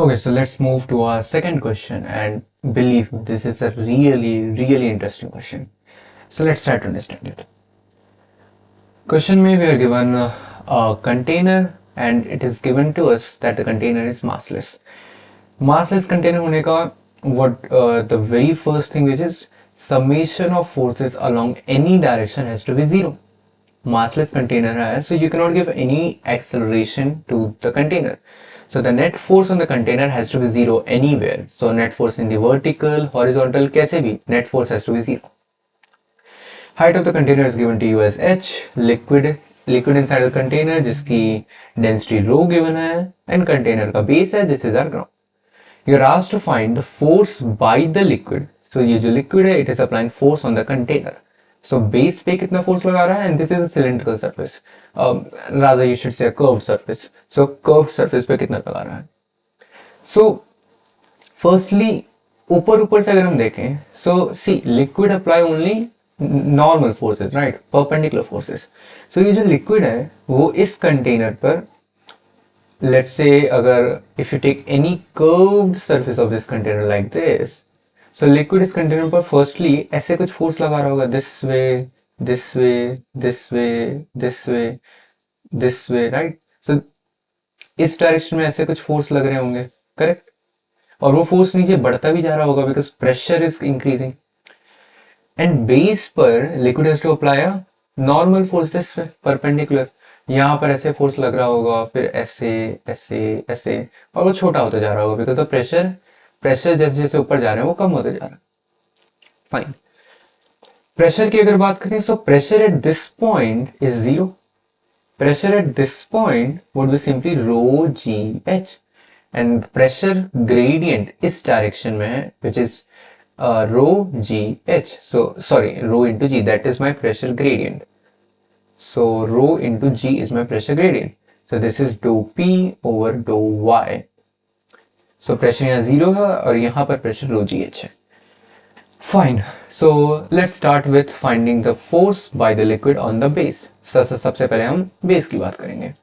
Okay, so let's move to our second question, and believe me, this is a really interesting question. So let's try to understand it. Question may we are given a container, and it is given to us that the container is massless. Massless container होने का what the very first thing which is summation of forces along any direction has to be zero. Massless container है, so you cannot give any acceleration to the container. So the net force on the container has to be zero anywhere. So net force in the vertical, horizontal, कैसे भी net force has to be zero. Height of the container is given to you as h. Liquid inside the container जिसकी density rho given है, and container का base है, this is our ground. You are asked to find the force by the liquid. So ये जो liquid है, it is applying force on the container. So base पे कितना force लगा रहा है, and this is a cylindrical surface. Rather you should say a curved surface. So curved surface पे कितना लगा रहा है. So firstly ऊपर से अगर हम देखें, so see liquid apply only normal forces, right? Perpendicular forces. So ये जो liquid है वो इस container पर let's say अगर if you take any curved surface of this container like this, so liquid इस container पर firstly ऐसे कुछ force लगा रहा होगा this way, this way, this way, this way, this way, right? So इस डायरेक्शन में ऐसे कुछ फोर्स लग रहे होंगे, करेक्ट? और वो फोर्स नीचे बढ़ता भी जा रहा होगा because pressure is increasing, and base पर liquid has to apply a normal force this perpendicular. यहाँ पर ऐसे फोर्स लग रहा होगा, फिर ऐसे ऐसे ऐसे, और वो छोटा होता जा रहा होगा बिकॉज प्रेशर प्रेशर जैसे जैसे ऊपर जा रहे हैं वो कम होते जा रहा है. फाइन. प्रेशर की अगर बात करें, so pressure at this point is zero. Pressure at this point would be simply rho ji h, and pressure gradient इस डायरेक्शन में है which is rho g h. So sorry, rho into g, that is my pressure gradient. So rho into g is my pressure gradient. So this is dou p over dou y. So pressure यहाँ zero है और यहाँ पर pressure rho g h है. Fine. So let's start with finding the force by the liquid on the base. सबसे पहले हम base की बात करेंगे.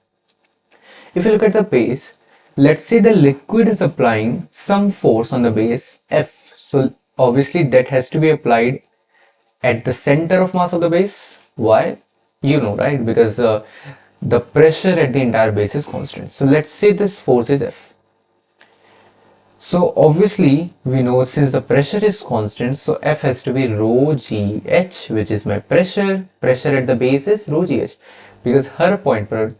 If you look at the base, let's say the liquid is applying some force on the base F. So obviously that has to be applied at the center of mass of the base. Why? You know, right? Because the pressure at the entire base is constant. So let's say this force is F. So obviously we know since the pressure is constant, so F has to be rho g h, which is my pressure. Pressure at the base is rho g h, because her point पर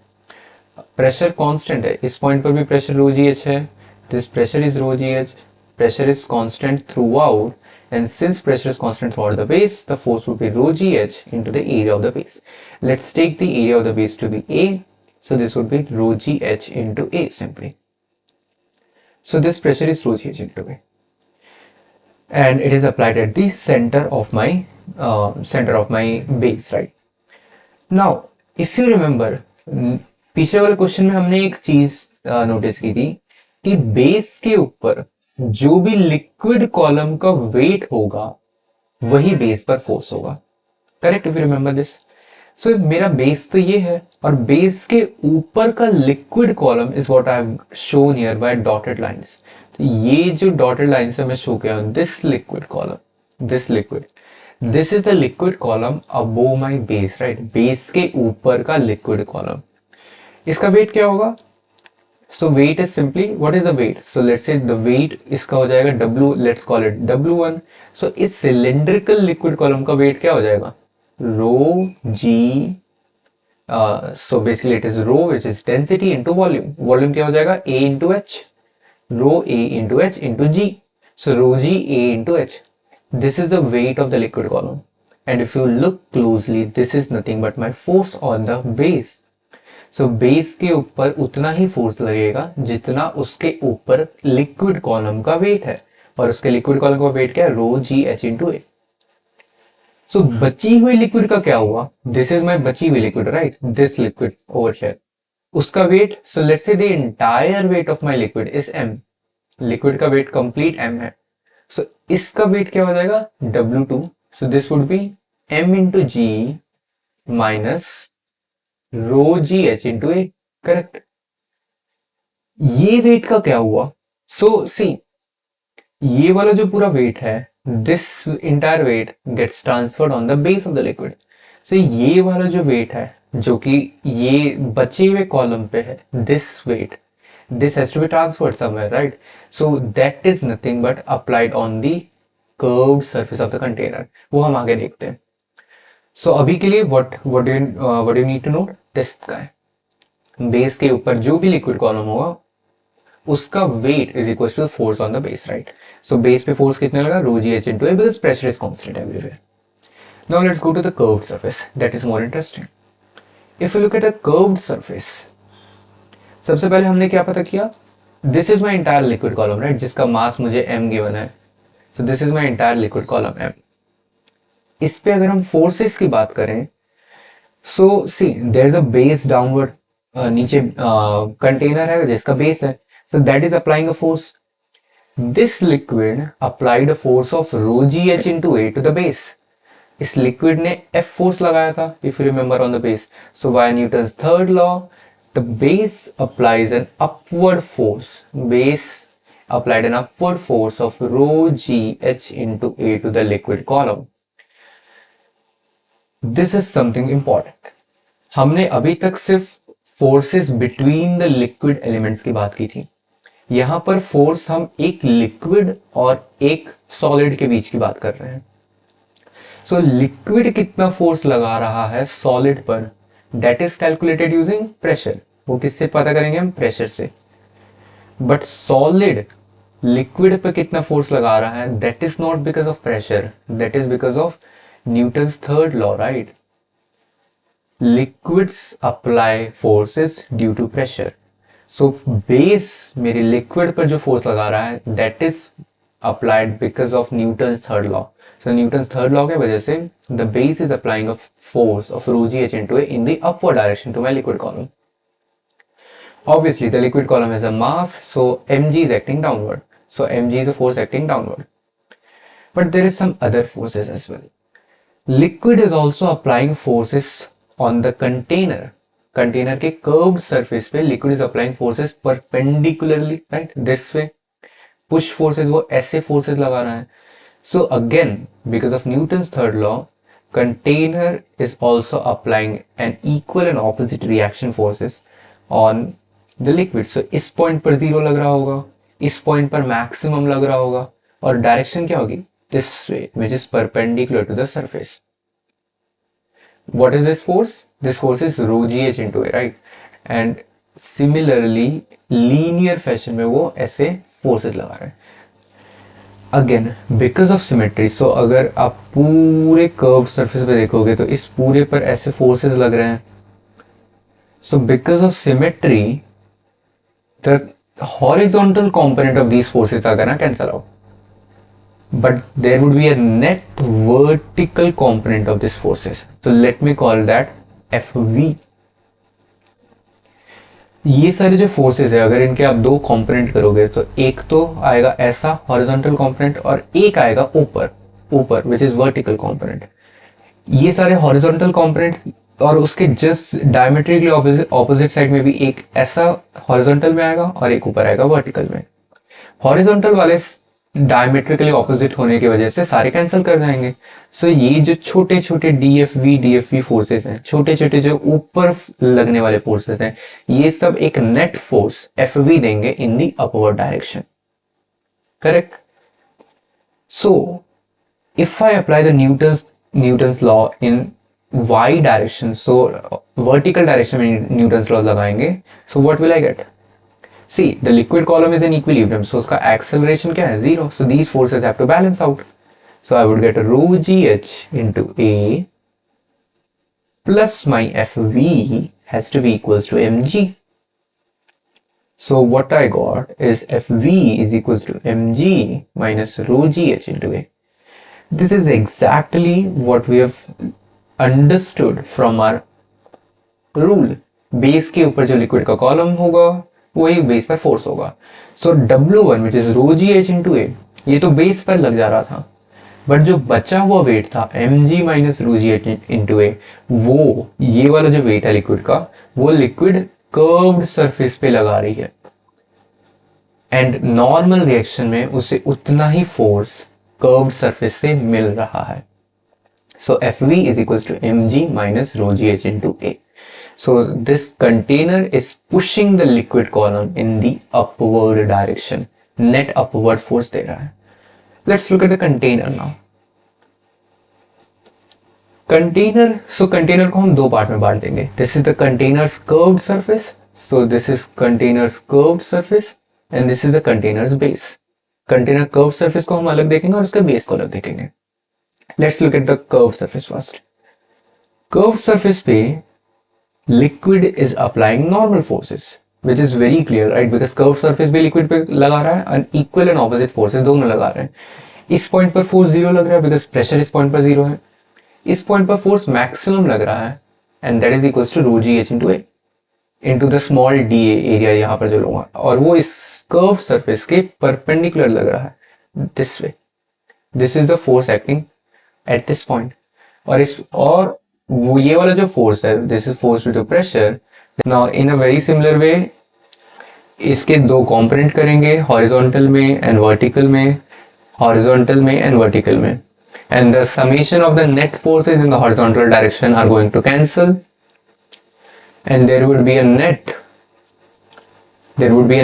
pressure constant है. इस point पर भी pressure rho g h है. This pressure is rho g h. Pressure is constant throughout, and since pressure is constant throughout the base, the force would be rho g h into the area of the base. Let's take the area of the base to be A, so this would be rho g h into A simply. So this pressure is rho g h into A, and it is applied at the center of my base, right? Now if you remember, पिछले वाले question में हमने एक चीज notice की थी कि base के ऊपर जो भी लिक्विड कॉलम का वेट होगा वही बेस पर फोर्स होगा, correct? If you remember this. So मेरा बेस तो ये है, और बेस के ऊपर का liquid column is what I have shown here bye dotted lines. तो ये जो डॉटेड लाइंस है मैं शो किया हूं, this liquid column, this is the liquid column above my base, right? Base के ऊपर का लिक्विड कॉलम. इसका वेट क्या होगा? So weight is simply, what is the weight? So let's say the weight इसका हो जाएगा W, let's call it W1. So इस cylindrical liquid column का weight क्या हो जाएगा? Rho G. So basically it is rho, which is density into volume. Volume क्या हो जाएगा? A into H. Rho A into H into G. So rho G A into H. This is the weight of the liquid column. And if you look closely, this is nothing but my force on the base. So base के ऊपर उतना ही force लगेगा जितना उसके ऊपर liquid column का wait है, और उसके लिक्विड कॉलम का वेट क्या है? रो जी एच इंटू ए. सो बची हुई लिक्विड का क्या हुआ? दिस इज माई बची हुई liquid, right? This liquid over here, उसका weight, so let's say the entire weight of my liquid is M. Liquid का वेट कंप्लीट एम है. सो इसका वेट क्या हो जाएगा? W2. So this would be m into G minus rho ji H into A, correct? ये weight का क्या हुआ? सो सी, ये वाला जो पूरा वेट है, this entire weight gets transferred on the base of the liquid. So ये वाला जो वेट है जो कि ये बचे हुए कॉलम पे है, this weight, this has to be transferred somewhere, right? So that is nothing but applied on the curved surface of the container. वो हम आगे देखते हैं। So अभी के लिए what do you need to know? This guy, base के ऊपर जो भी लिक्विड कॉलम होगा उसका weight is equal to force on the base, right? So base पे फोर्स कितने लगा, rho ji H into A, because pressure is constant everywhere. Now let's go to the curved surface, that is more interesting. If you look at a curved surface, सबसे पहले हमने क्या पता किया, this is my entire liquid column, right, जिसका मास मुझे m given है। So this is my entire liquid column m। इस पे अगर हम फोर्सेस की बात करें, so see there is a base downward, नीचे कंटेनर है जिसका बेस है, so that is applying a force. This liquid applied a force of rho ji H into A to the base. इस लिक्विड ने F force लगाया था, if you remember, on the base. So by Newton's third law, the base applies an upward force. Base applied an upward force of rho g h into a to the liquid column. This is something important. हमने अभी तक सिर्फ forces between the liquid elements की बात की थी। यहां पर फोर्स हम एक लिक्विड और एक सॉलिड के बीच की बात कर रहे हैं। सो लिक्विड कितना फोर्स लगा रहा है सॉलिड पर, that is calculated using pressure. वो किससे पता करेंगे हम, प्रेशर से। बट सॉलिड लिक्विड पे कितना फोर्स लगा रहा है, that is not because of pressure, that is because of Newton's third law, right? Liquids apply forces due to pressure. So base मेरी लिक्विड पर जो फोर्स लगा रहा है that is applied because of Newton's third law. So Newton's third law के वजह से the base is applying a force of rho g h into a in the upward direction to my liquid column. Obviously the liquid column has a mass, so mg is acting downward. So mg is a force acting downward. But there is some other forces as well. Liquid is also applying forces on the container. Container के curved surface पे liquid is applying forces perpendicularly, right? This way. Push forces, वो ऐसे forces लगा रहा है. So again, because of Newton's third law, container is also applying an equal and opposite reaction forces on the liquid. So इस point पर zero लग रहा होगा, इस point पर maximum लग रहा होगा, और direction क्या होगी, this way, which is perpendicular to the surface. What is this force? This force is rho g h into a, right? And similarly, linear fashion में वो ऐसे forces लगा रहे हैं. अगेन बिकॉज ऑफ सिमेट्री, सो अगर आप पूरे कर्व सरफेस पे देखोगे तो इस पूरे पर ऐसे फोर्सेस लग रहे हैं. So because of symmetry the horizontal component of these forces are gonna cancel out, but there would be a net vertical component of this forces. तो let me call that F V. ये सारे जो forces है, अगर इनके आप दो component करोगे तो एक तो आएगा ऐसा हॉरिजॉन्टल कंपोनेंट और एक आएगा ऊपर विच इज वर्टिकल कंपोनेंट. ये सारे हॉरिजॉन्टल कंपोनेंट और उसके जस्ट डायमेट्रिकली ऑपोजिट साइड में भी एक ऐसा हॉरिजॉन्टल में आएगा और एक ऊपर आएगा वर्टिकल में. हॉरिजॉन्टल वाले डायमेट्रिकली ऑपोजिट होने की वजह से सारे कैंसिल कर जाएंगे. सो ये जो छोटे छोटे डीएफवी फोर्सेस हैं, छोटे छोटे जो ऊपर लगने वाले फोर्सेस हैं, ये सब एक नेट फोर्स एफवी देंगे in the upward direction. Correct? So if I apply the Newton's law in Y direction, so vertical direction में न्यूटन्स लॉ लगाएंगे, so what will I get? See, the liquid column is in equilibrium, so उसका acceleration क्या है? Zero. So these forces have to balance out. So I would get a rho gh into A plus my Fv has to be equals to mg. So what I got is Fv is equals to mg minus rho gh into A. This is exactly what we have understood from our rule. Base के ऊपर जो liquid का column होगा वही base पर force होगा. So W1 which is rho ji H into A, ये तो बेस पर लग जा रहा था, बट जो बचा हुआ वेट था mg minus rho ji H into A, वो ये वाला जो वेट है लिक्विड का, वो लिक्विड कर्व्ड सरफेस पे लगा रही है. एंड नॉर्मल रिएक्शन में उसे उतना ही फोर्स कर्व्ड सरफेस से मिल रहा है. So Fv is equals to mg minus rho gh into A. So this container is pushing the liquid column in the upward direction. Net upward force दे रहा है. Let's look at the container now. Container, so container को हम दो part में बांट देंगे. This is the container's curved surface. So this is container's curved surface and this is the container's base. Container curved surface को हम अलग देखेंगे और उसके base को अलग देखेंगे. Let's look at the curved surface first. Curved surface पे liquid is applying normal forces, which is very clear, right? Because curved surface भी liquid पे लगा रहा है and equal and opposite forces दोनों लगा रहे हैं. इस point पर force zero लग रहा है because pressure इस point पर zero है. इस point पर force maximum लग रहा है and that is equals to rho gh into A into the small dA area यहाँ पर जो लूँगा और वो इस curved surface के perpendicular लग रहा है this way. This is the force acting at this point. और वो ये वाला जो फोर्स है, this is force due to pressure. Now in a very similar way इसके दो कंपोनेंट करेंगे, हॉरिजॉन्टल में एंड वर्टिकल में, हॉरिजॉन्टल में एंड वर्टिकल में, and the summation of the net forces in the horizontal direction are going to cancel and there would be a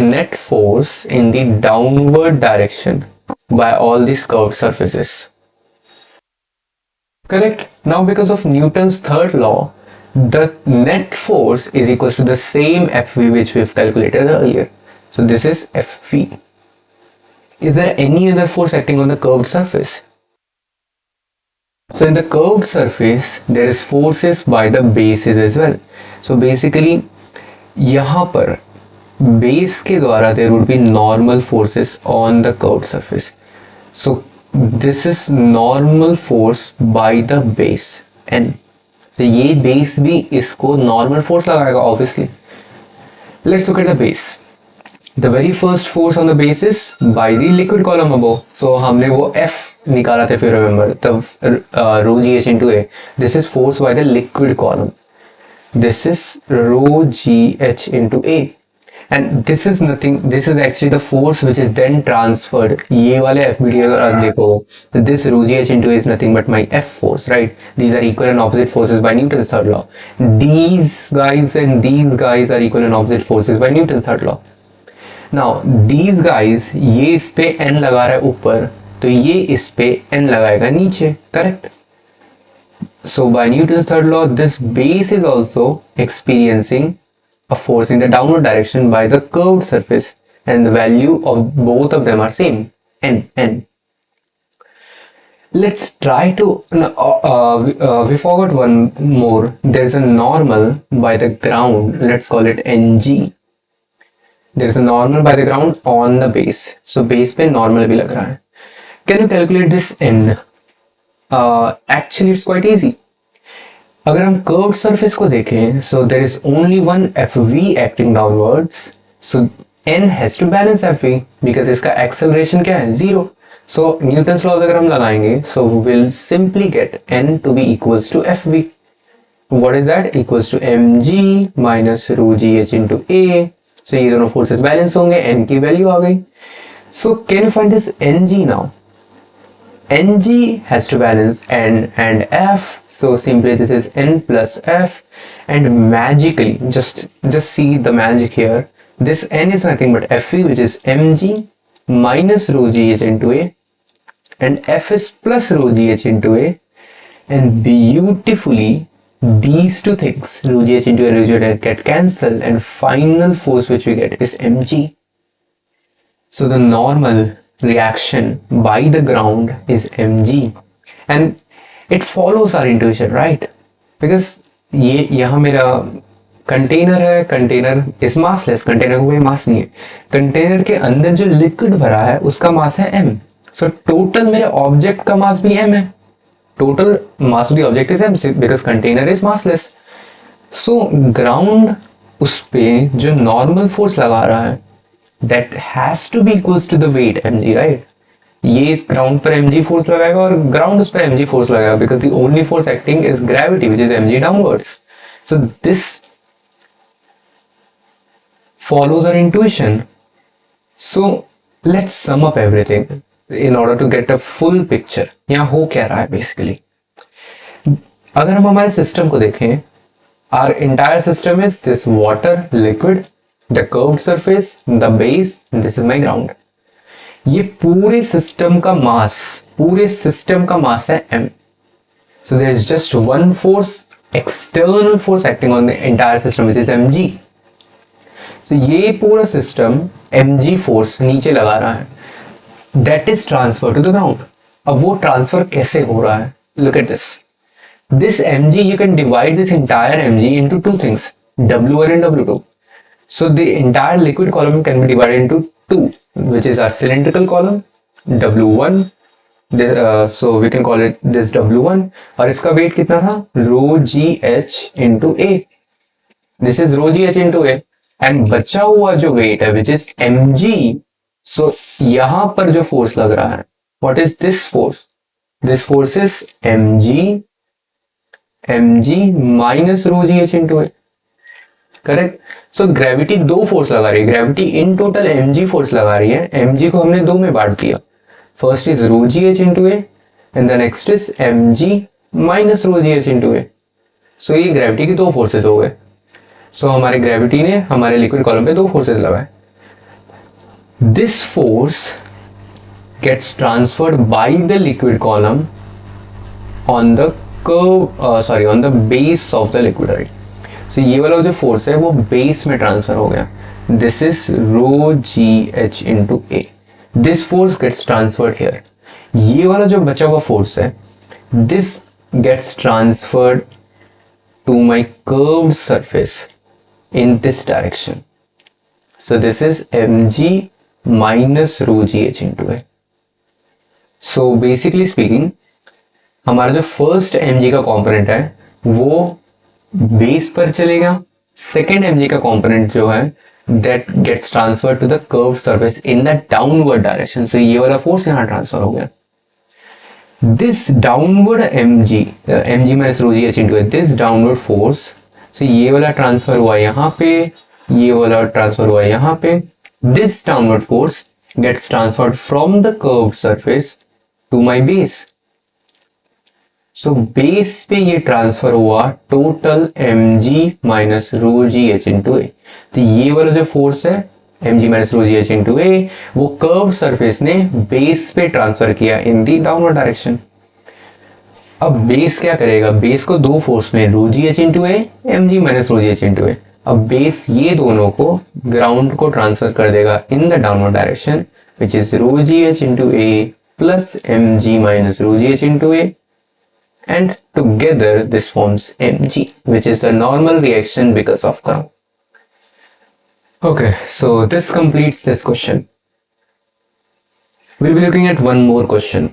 net force in the downward direction by all these curved surfaces. Correct. Now because of Newton's third law, the net force is equals to the same Fv which we've calculated earlier. So this is Fv. Is there any other force acting on the curved surface? So in the curved surface, there is forces by the bases as well. So basically, यहाँ पर base के द्वारा there would be normal forces on the curved surface. So this is normal force by the base n. So ये base भी इसको normal force लगाएगा obviously. Let's look at the base. The very first force on the base is by the liquid column above. So हमने वो F निकाला था if you remember, the rho gh into A. This is force by the liquid column. This is rho gh into A. And this is nothing, this is actually the force which is then transferred. ये वाले FBD अगर आप देखो, this rho gh into A is nothing but my F force, right? These are equal and opposite forces by Newton's third law. These guys and these guys are equal and opposite forces by Newton's third law. Now these guys, ये इस पे n लगा रहा है ऊपर, तो ये इस पे n लगाएगा नीचे, correct? So by Newton's third law, this base is also experiencing a force in the downward direction by the curved surface and the value of both of them are same, n. Let's try to, we forgot one more. There's a normal by the ground, let's call it ng. There's a normal by the ground on the base. So base पे normal भी लग रहा है. Can you calculate this n? Actually it's quite easy. अगर हम curved surface को देखें, so there is only one Fv acting downwards, so n has to balance Fv because इसका acceleration क्या है? 0. So Newton's laws अगर हम लगाएंगे, so we'll simply get n to be equals to Fv. What is that? Equals to mg minus rho gh into A. So ये दोनों forces balance होंगे, n की value आ गई. So can you find this ng now? Ng has to balance n and f, so simply this is n plus f, and magically just see the magic here. This n is nothing but Fv, which is mg minus rho gh into A, and f is plus rho gh into A, and beautifully these two things, rho gh into A, rho gh get cancelled, and final force which we get is mg. So the normal reaction by the ground is mg, and it follows our intuition, right? Because ये यहाँ मेरा container है, container is massless, container को कोई मास नहीं है, container के अंदर जो लिक्विड भरा है उसका मास है m. सो टोटल मेरे ऑब्जेक्ट का मास भी m है, total mass of the object is m because container is massless. So ground उस पे जो नॉर्मल फोर्स लगा रहा है that has to be equals to the weight mg, right? ये इस ग्राउंड पर mg फोर्स लगाएगा और ग्राउंड उस पर mg फोर्स लगाएगा because the only force acting is gravity, which is mg downwards. So this follows our intuition. So let's sum up everything in order to get a full picture. यहाँ हो क्या रहा है basically, अगर हम हमारे system को देखें, our entire system is this water liquid, the curved surface, the base, this is my ground। ये पूरे सिस्टम का मास, पूरे सिस्टम का मास है m। so there is just one force, external force acting on the entire system which is mg। so ये पूरा system mg force नीचे लगा रहा है, that is transfer to the ground। अब वो ट्रांसफर कैसे हो रहा है, look at this mg, you can divide this entire mg into two things, w1 and w2। so the entire liquid column can be divided into two, which is our cylindrical column w1, so we can call it this w1, और इसका wait कितना था, rho gh into a, this is rho gh into a, and बचा हुआ जो wait है which is mg, so यहां पर जो फोर्स लग रहा है, what is this force, this force is mg minus rho ji H into A, correct. So gravity दो फोर्स लगा रही है, gravity in total mg force लगा रही है, mg को हमने दो में बांट दिया, first is rho ji H into A and the next is mg minus rho ji H into A. So ये ग्रेविटी की दो फोर्सेस हो गए। सो हमारे ग्रेविटी ने हमारे लिक्विड कॉलम पे दो फोर्सेस लगाए। This force gets transferred by the liquid column on the on the base of the liquid, right? so ये वाला जो फोर्स है वो बेस में ट्रांसफर हो गया, this is rho ji H into A, this force gets transferred here. ये वाला जो बचा हुआ फोर्स है, this gets transferred to my curved surface in this direction, so this is M G minus rho ji H into A. So basically speaking, हमारा जो first mg का component है वो बेस पर चलेगा, सेकेंड mg का component जो है that gets transfer to the curve surface in the downward direction. So ये वाला फोर्स यहां ट्रांसफर हो गया, this downward mg minus rho ji H into this downward force, so ये वाला ट्रांसफर हुआ यहां पे, ये वाला ट्रांसफर हुआ यहां पे, this downward force gets transferred from the curve surface to my base. So base पे ये ट्रांसफर हुआ total mg minus rho ji H into A. तो ये वाला जो फोर्स है mg minus rho ji H into A, वो curve surface ने बेस पे ट्रांसफर किया इन दी डाउनवर्ड डायरेक्शन। अब बेस क्या करेगा, बेस को दो फोर्स में rho ji H into A, mg minus rho ji H into A, अब बेस ये दोनों को ग्राउंड को ट्रांसफर कर देगा in the downward direction which is rho ji H into A plus mg minus rho ji H into A, and together this forms mg, which is the normal reaction because of ground. Okay, so this completes this question. We'll be looking at one more question.